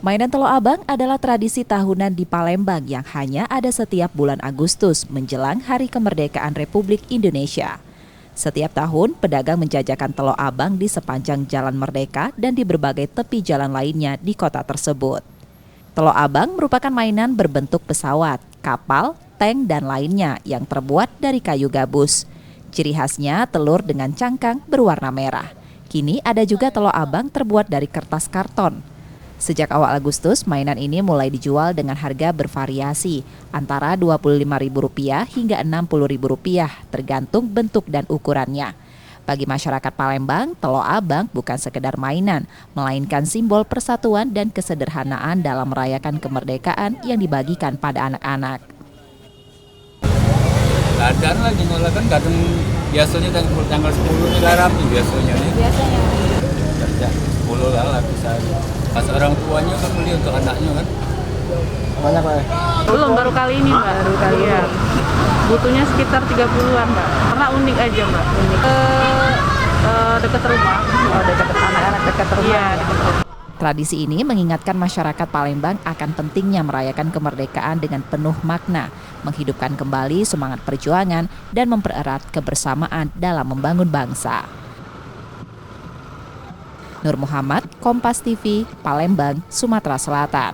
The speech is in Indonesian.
Mainan Telo Abang adalah tradisi tahunan di Palembang yang hanya ada setiap bulan Agustus menjelang Hari Kemerdekaan Republik Indonesia. Setiap tahun, pedagang menjajakan Telo Abang di sepanjang Jalan Merdeka dan di berbagai tepi jalan lainnya di kota tersebut. Telo Abang merupakan mainan berbentuk pesawat, kapal, tank, dan lainnya yang terbuat dari kayu gabus. Ciri khasnya telur dengan cangkang berwarna merah. Kini ada juga Telo Abang terbuat dari kertas karton. Sejak awal Agustus, mainan ini mulai dijual dengan harga bervariasi, antara Rp25.000 hingga Rp60.000, tergantung bentuk dan ukurannya. Bagi masyarakat Palembang, Telo Abang bukan sekedar mainan, melainkan simbol persatuan dan kesederhanaan dalam merayakan kemerdekaan yang dibagikan pada anak-anak. Kadang lagi kan kadang biasanya tanggal 10 lebaran biasanya nih. Kerja 10 lah bisa. Pas orang tuanya kan beli untuk anaknya kan. Banyak Pak? Belum, baru kali ini Mbak. Baru kali ya. Butuhnya sekitar 30-an Mbak. Karena unik aja Mbak. Unik. Dekat rumah. Oh, dekat anak-anak dekat rumah. Iya, dekat rumah. Tradisi ini mengingatkan masyarakat Palembang akan pentingnya merayakan kemerdekaan dengan penuh makna, menghidupkan kembali semangat perjuangan dan mempererat kebersamaan dalam membangun bangsa. Nur Muhammad, Kompas TV, Palembang, Sumatera Selatan.